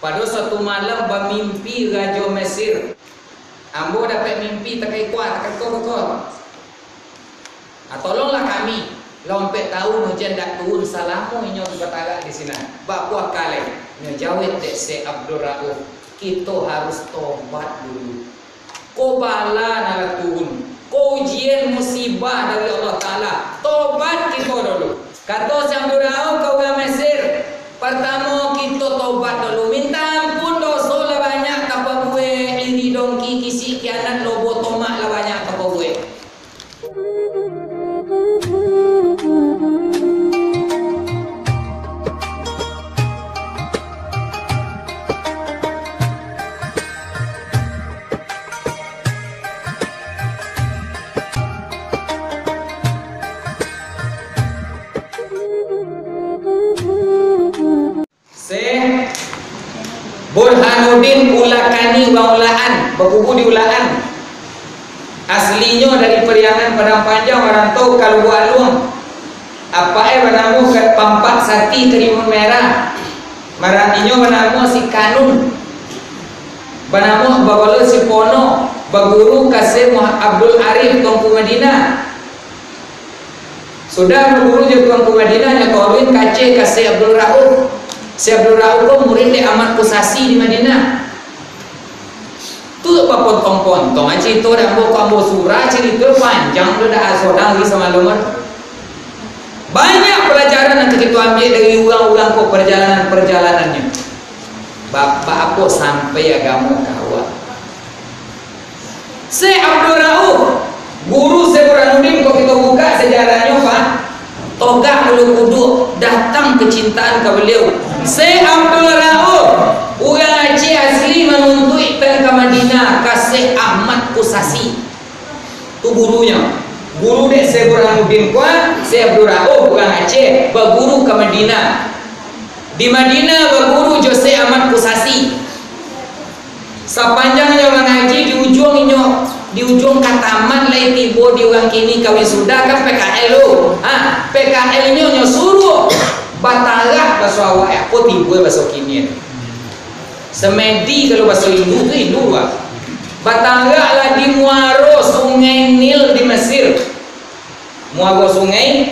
Pada satu malam bermimpi Raja Mesir. Ambo dapat mimpi tak kuat, tak kau. Tolonglah kami. Lompet tahun hujan dak turun salamu inyo bertagak di sini. Bapak kali ngejawab dek se Abdul Rauf. Kita harus tobat dulu. Ko bala nak turun. Ko ujian musibah dari Allah Taala. Tobat kita dulu. Kata si Abdul Rauf kau ke Mesir. Pertama kita tobat dulu. Minta ampun dosa lah banyak apa gue. Iri dongki kisi kianat lobo tomak lah banyak apa gue. Burhanuddin Ulakani wa Ulaan, berkubu di Ulaan. Aslinya dari Periangan Padang Panjang merantau Kalu Alung. Apa bernamu kat Pampak Sati Kerimun Merah. Marantinyo bernamu si Kanun. Bernamu Babalo si Pono, berguru Kasih Abdul Arif Tuanku Madinah. Sudah berguru je Tuanku Madinah nyotorin kace Kasih Abdul Rauf. Si Abdul Rauf ko murid di Ahmad Kusasi di Madinah. Tu apa potong-potong aja itu dah ambo surah cerita panjang tu dah asodang lagi sama lumer. Banyak pelajaran yang kita ambil dari ulang-ulang ko perjalanannya. Bapak apa sampai agama kawan. Si Abdul Rauf, guru si Burhanuddin kok kita buka sejarahnya Pak. Togak dulu kudu datang kecintaan ke beliau. Syekh Abdul Rauf orang Aceh asli menuntut ke Madinah Kasih Ahmad Kusasi. Tu gurunya. Guru dek Syekh Burhanuddin kuat, Syekh Abdul Rauf orang Aceh berguru ke Madinah. Di Madinah berguru jo Syekh Ahmad Kusasi. Sepanjangnya mengaji di ujung kataman lai tibo di orang kini kawin sudah kan PKL lo. PKL nya suruh Batara bahasa awak aku tibo bahasa kini. Semedi kalau bahasa Hindu tu Hindu lah. Batara lah di Muaro Sungai Nil di Mesir. Muaro Sungai,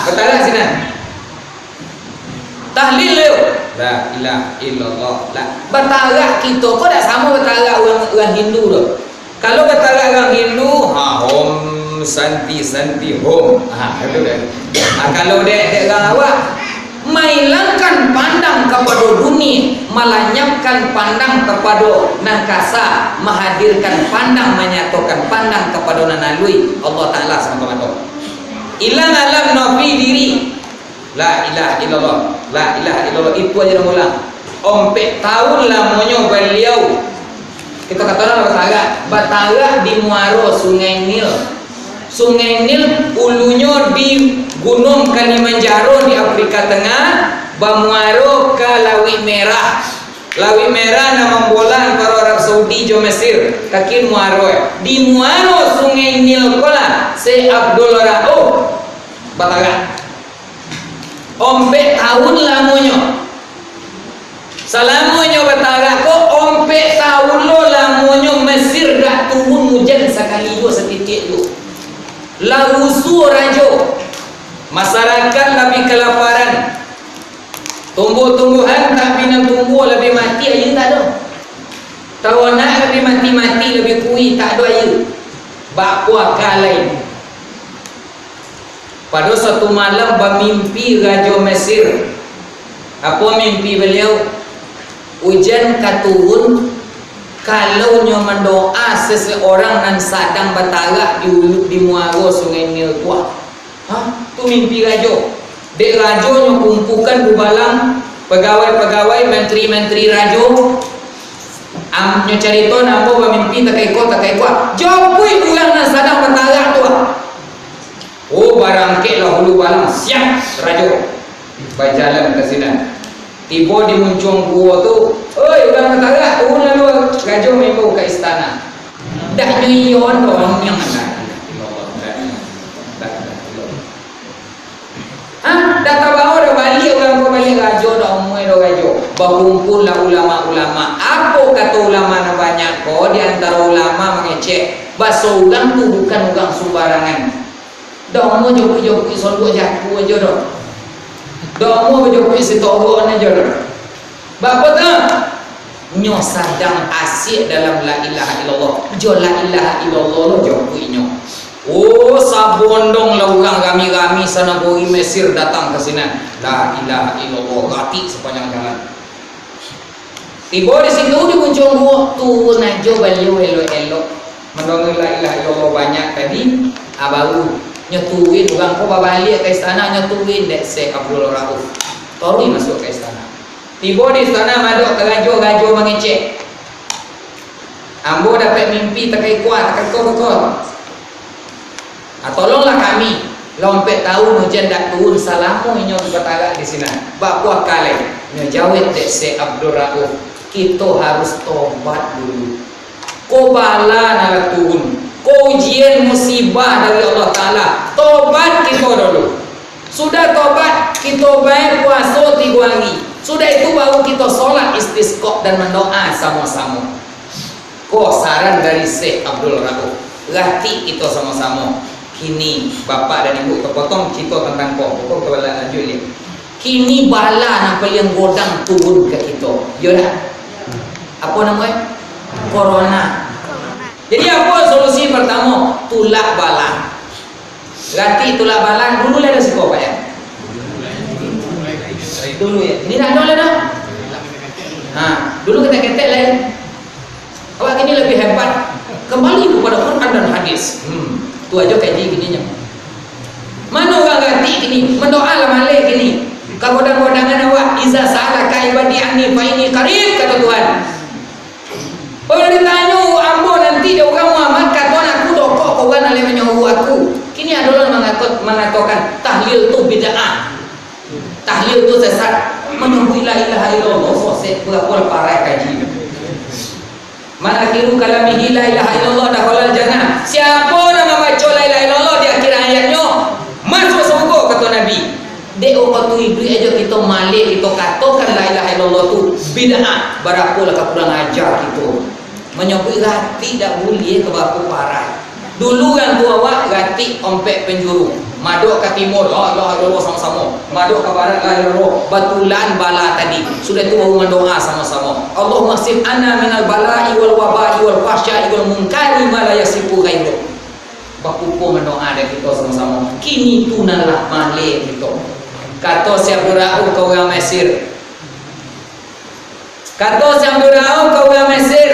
Batara sini. Tahlil leo. La ilaha illallah. Batara kita kok tak sama Batara orang Hindu tu. Kalau Batara orang Hindu, Om Santi Om. Itu dah. Kalau dek orang awak menghilangkan pandang kepada dunia, melanyapkan pandang kepada nangkasa, menghadirkan pandang, menyatukan pandang kepada nanalui Allah Ta'ala sama-sama. Ilang alam nafi diri. La ilaha illallah. La ilaha illallah. Itu aja nak ulang. Ompek tahun lamanya beliau. Kita kata orang Batara di Muaro Sungai Nil. Sungai Nil ulunya di Gunung Kalimanjaro di Afrika Tengah, Bamuaro ke Lawi Merah. Lawi Merah nama bola antara Arab Saudi jo Mesir. Kaki Muaro. Di Muaro Sungai Nil kola Syekh Abdul Rauf Batara. Ompek tahun lamanya. Salamunya Batara kok ompek tahun lo lamunya Mesir dah turun hujan sekali dua setitik tu. Lausu rajo. Masyarakat lebih kelaparan. Tumbuh-tumbuhan tak bina tumbuh lebih mati aja tak ada. Tawanak lebih mati-mati lebih kui tak ada aja. Bakwa lain. Pada satu malam bermimpi Raja Mesir. Apa mimpi beliau? Hujan katurun kalau nyo mendoa seseorang nan sadang bertarak di Muaro Sungai Nil tua. Tu mimpi raja. Dek raja nyo kumpulkan bubalang pegawai-pegawai menteri-menteri raja. Nyo cerita napa bermimpi tak ikut. Jopui bulan nan sadang bertarak tua. Oh barangkit lah hulu balang siap raja. Berjalan ke sini. Tiba di muncung gua tu, oi orang Batara turun lalu raja membawa ke istana. Dah nyion orang yang mana? Dah tahu dah balik orang kau balik raja dah umur dah raja. berkumpullah ulama-ulama. Apa kata ulama na banyak ko? Di antara ulama mengecek bahasa orang tu bukan orang sembarangan. Dah mau jauh-jauh sorok jaku aja dah. Dah mau jauh setorok aja dah. Bapa tak? Nyo sadang asyik dalam la ilaha illallah. Jo la ilaha illallah lo jauh nyo. Oh, sabondong lah orang rami-rami sana bori Mesir datang ke sini. La ilaha illallah, gati sepanjang jalan. Tiba di situ di puncak gua turun aja beliau elok-elok. Mendongeng la ilaha illallah banyak tadi. Baru nyetuin orang ko balik ke istana nyetuin dek Syekh Abdul Rauf. Tori masuk ke istana. Tiba di istana madok gajo-gajo mengecek. Ambo dapat mimpi takai kuat, takai kor-kor. Tolonglah kami lompet tahu hujan dak turun salamu inyo bertara di sini. Bak puak kali nyo jawet dek Syekh Abdul Rauf. Kita harus tobat dulu. Ko bala nak turun. Ko ujian musibah dari Allah Taala. Tobat kita dulu. Sudah tobat kita bayar puasa 3 hari. Sudah itu baru kita solat istisqa dan mendoa sama-sama. Ko saran dari Syekh Abdul Rauf. Rati kita sama-sama. Kini bapak dan ibu terpotong cerita tentang pokok kebala lanjut ni. Kini bala nak paling godang turun ke kita. Ya dah. Apa namanya? Corona. Jadi apa solusi pertama? Tulak bala. Ganti tulak bala dulu lah dah siko pak ya. Dulu ya. Ini dah ada dah. Dulu kita ketek lain. Awak ini lebih hebat. Kembali kepada Quran dan hadis. Tu aja kaji gini nya. Mana orang ganti gini, mendoa lah malik gini. Kagodang-godangan awak iza salaka ibadi anni fa inni qarib kata Tuhan. Kalau ditanya ambo nanti dia orang Muhammad kata aku dokok kau kan ale menyohu aku. Kini adalah mengatakan tahlil tu bid'ah. Tahlil tu sesat. Menyebut la ilaha illallah sosek berapa parah kaji. Mana kiru kalamihi la ilaha illallah dakhalal jannah. Siapa nama baca la ilaha illallah di akhir ayatnya masuk surga kata Nabi. Dek waktu itu aja kita malik kita katakan la ilaha illallah tu bid'ah. Berapalah kurang ajar kita. Menyebut rati tak boleh ke berapa parah. Dulu kan tu awak rati ompek penjuru. Maduk ke timur, la ilaha illallah sama-sama. Maduk ke barat, la ilaha illallah. Batulan bala tadi. Sudah tu baru mendoa sama-sama. Allahumma sif anna minal bala'i wal waba'i wal fahsya'i wal munkari ma la yasifu ghairu. Bakupo mendoa dan kita sama-sama. Kini tunalah malik kita. Kata Syekh Abdul Rauf ke orang Mesir. Kata Syekh Abdul Rauf ke orang Mesir.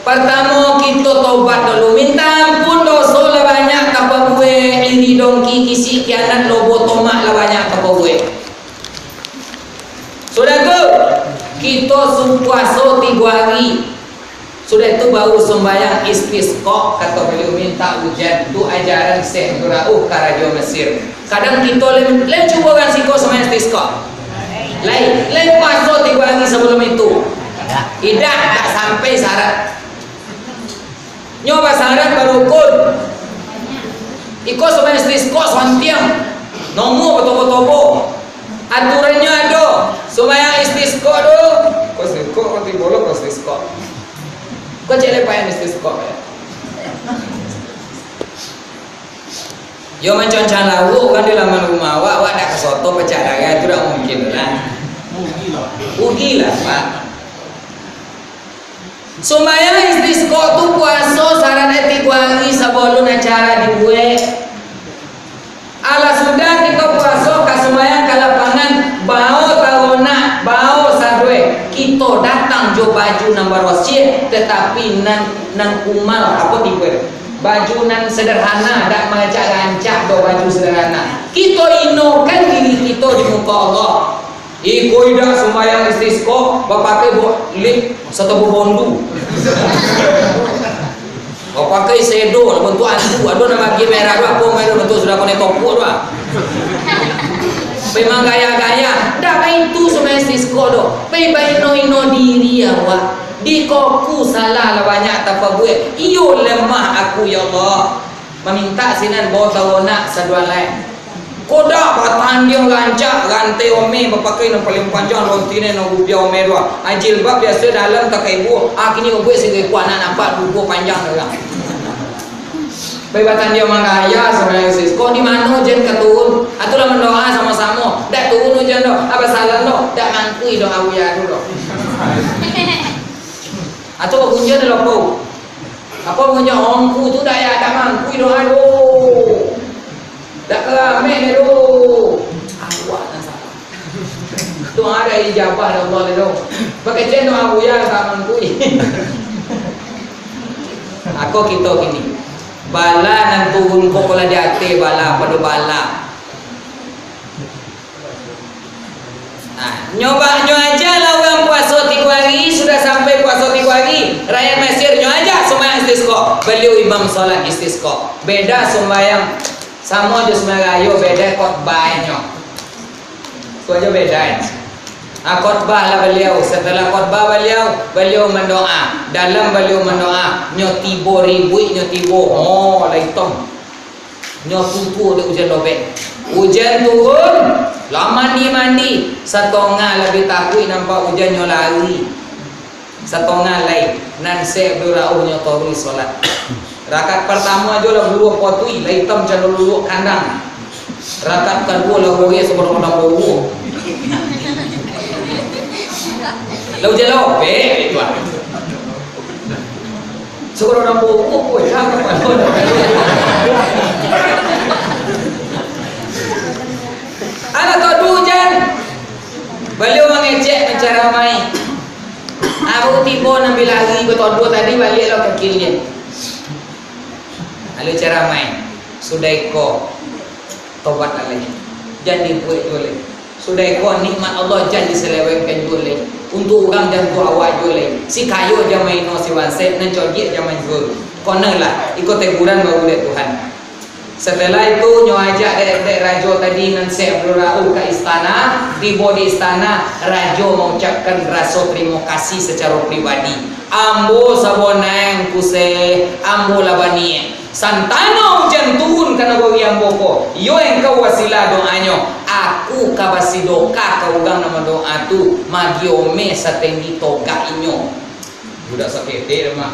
Pertama kita taubat dulu. Minta ampun dosa lah banyak apa gue. Iri dongki kisi kianat lobo tomak lah banyak apa gue. Sudah tu kita puasa 3 hari. Sudah itu baru sembahyang istisqa. Kata beliau minta hujan. Itu ajaran Syekh Abdul Rauf ke Raja Mesir. Kadang kita lain cuba kan siko sembahyang istisqa. Lain puasa 3 hari sebelum itu. Tidak tak sampai syarat. Nyoba syarat berukun. Iko sembahyang istisqa santiang. Nomor betul-betul. Aturannya ada. Sembahyang istisqa tu. Kau istisqa kau tibolok kau istisqa. Kau cek lepas istisqa ya. Yo macam lauk kan di laman rumah awak dak ke soto pecah darah itu dah mungkin lah. Ugilah Pak. Sembahyang istisqa tu puasa saran 3 hari sebelum acara dibuat. Ala sudah kita puasa ka sembahyang ka lapangan bau tarona bau sadwe kita datang jo baju nomor wasir tetapi nan kumal apa tipe baju nan sederhana dak mengajak rancak do baju sederhana kita inokan diri kita di muka Allah. Iko ida sembahyang istisqa bapakai lip satu bondu. Bapakai sedo bentuk antu ada nama bagi merah dua apa merah bentuk sudah kena topuk dua. Memang gaya-gaya dak itu sembahyang istisqa do. Pai ino diri awak. Di koku salah lah banyak apa gue. Iyo lemah aku ya Allah. Meminta sinan bawa tahu nak sadua lain. Kodak batan dia rancak rantai ome berpakai yang paling panjang lontine no rupiah ome dua. Jilbab biasa dalam kakak ibu. Kini ibu segi kuat nak nampak buku panjang orang. Bebatan dia manggaya sebenarnya sis. Kau di mana jen keturun? Atulah mendoa sama-sama. Dak turun jen doh. Apa salah doh? Dak mangkui doh abu ya doh. Atau kunjung doh kau. Apa kunjung ongku tu dak ya dak mangkui doh aduh. Dak kerame ni doh. Awak nak salah. Doa ada ijabah dah Allah doh. Pakai jen doh abu ya tak mangkui. Aku kita kini. Bala nan turun kok kalau di hati bala pada bala. Nah, nyoba aja lah orang puasa 3 hari sudah sampai puasa 3 hari. Rakyat Mesir aja sembahyang istisqa. Beliau imam solat istisqa. Beda sembahyang sama aja sembahyang ayo beda khotbahnya. Itu aja beda. Khotbah lah beliau. Setelah khotbah beliau mendoa. Dalam beliau mendoa nyotibo ribu nyotibo. Oh laitong nyotutu ada hujan dobek. Hujan turun lah mandi setengah lebih takut nampak hujan nyolari setengah lain nan se berau nyotori solat. Rakaat pertama aja lah bulu potui laitam macam lulu kandang. Rakaat kedua lah boleh sebelum orang bulu. Lau jalo be itu. Syukur orang buku pun jangan malu. Anak tu hujan. Beliau mengecek menceramai. Aku tiba ambil lagi betul tadi balik lo kecil dia. Lalu ceramai. Sudah iko tobat lagi. Jangan dibuat oleh. Sudah iko nikmat Allah jangan diselewengkan oleh. Untuk orang dan tu awak jual si kayu aja main no si wanset nan cogiat aja main jual konon lah ikut teguran baru lihat Tuhan. Setelah itu nyo ajak dek rajo tadi nan se berau ke istana. Tiba di istana rajo mengucapkan rasa terima kasih secara pribadi. Ambo sabonang kuse ambo labani santana hujan turun karena bagi ambo ko yo engkau wasilah doanya. Aku kabasi doka kau gang nama doa tu magiome satengi toga inyo. Budak sakete mah.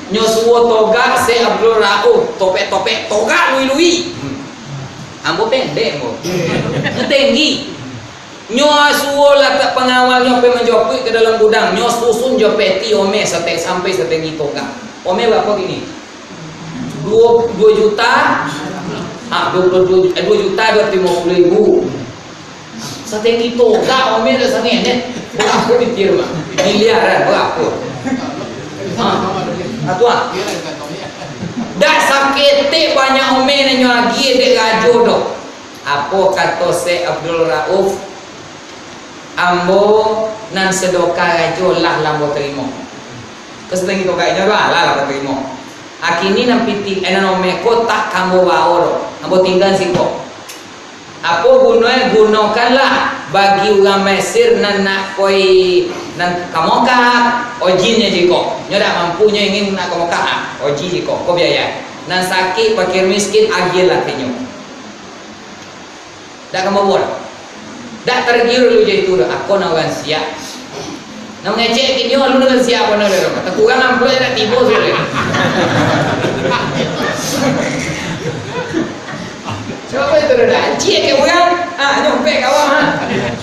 Nyo suwo toga se Abdul Rauf topek-topek toga lui-lui. Ambo pendek mo. Ngetenggi. Nyo suwo latak pengawalnya pe menjopik ke dalam gudang. Nyo susun jopeti ome sampai satengi toga. Ome berapa gini? 2 juta 2 juta 250.000 setinggi toga ome dah sangat net berapa pikir mah miliaran berapa atuan dah sakit banyak ome nanyo lagi dek rajo dok apa kata Syekh Abdul Rauf ambo nan sedoka rajo lah lambo terima kesetinggi toga nya lah lambo terima. Akini nampiti enanome kotak kamu bawa ambo tinggal siko. Apa gunanya gunakanlah bagi orang Mesir nan nak koi nan kamoka ojinnya jiko. Nyodak mampunya ingin nak kamoka oji jiko ko biaya. Nan sakit fakir miskin agil lah tinyo. Dak kamu buat. Dak tergiur lu jadi tu aku nak orang siap. Nak ngecek kinyo lu dengan siap mana le. Kurang amplo nak tibo sore. Siapa itu dah? Cik ke orang? Nyampe kawan ha.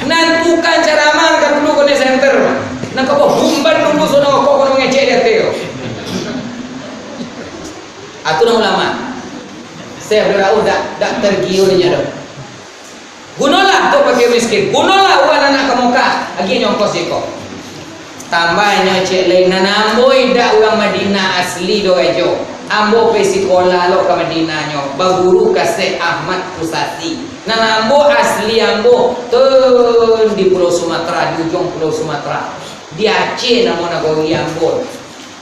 Nantukan ceramah kan dulu kone center. Nak apa bumban dulu sono kok kono ngecek dia teo. Atu nama lama. Saya berau dak tergiurnya dah. Gunalah tu pakai miskin. Gunalah uang anak kamuka. Lagi nyongkos jeko. Tambahnya cek lain nanamboi dak orang Madinah asli do ajo. Ambo pe sekolah lo ke Madinah nyo. Baguru kasih Ahmad Pusati. Nanambo asli ambo tu di Pulau Sumatera, di ujung Pulau Sumatera. Di Aceh nama nagori ambo.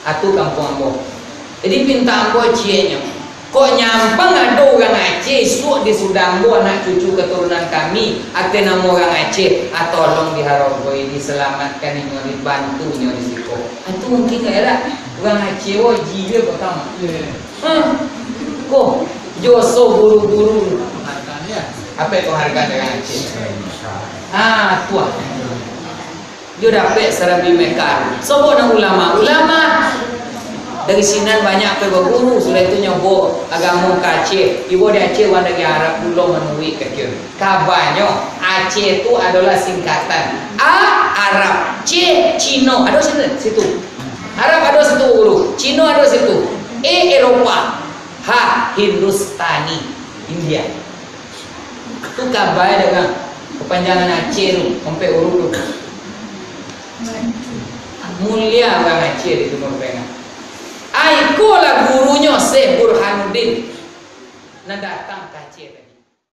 Atu kampung ambo. Jadi pinta ambo cienya. Kok nyampang ada orang Aceh suak di Sudambo anak cucu keturunan kami ate nama orang Aceh tolong diharogoi diselamatkan ini dibantu nya di situ. Itu mungkin era orang Aceh jiwa pertama. Kok joso buru-buru Apa penghargaan dengan Aceh? Tuah. Dia dapat Serabi Mekar. Sobo na ulama dari Sinan banyak berguru, sudah itu nyobo agama ke Aceh. Ibu di Aceh wanda ke Arab dulu menui kecil. Kabarnya Aceh itu adalah singkatan A Arab, C Cino. Ada situ. Arab ada situ huruf, Cino ada situ. E Eropa, H Hindustani, India. Itu kabar dengan kepanjangan Aceh itu sampai huruf itu. Mulia orang Aceh di Timur Tengah. Aikolah gurunya Syekh Burhanuddin. Nah datang ke Aceh.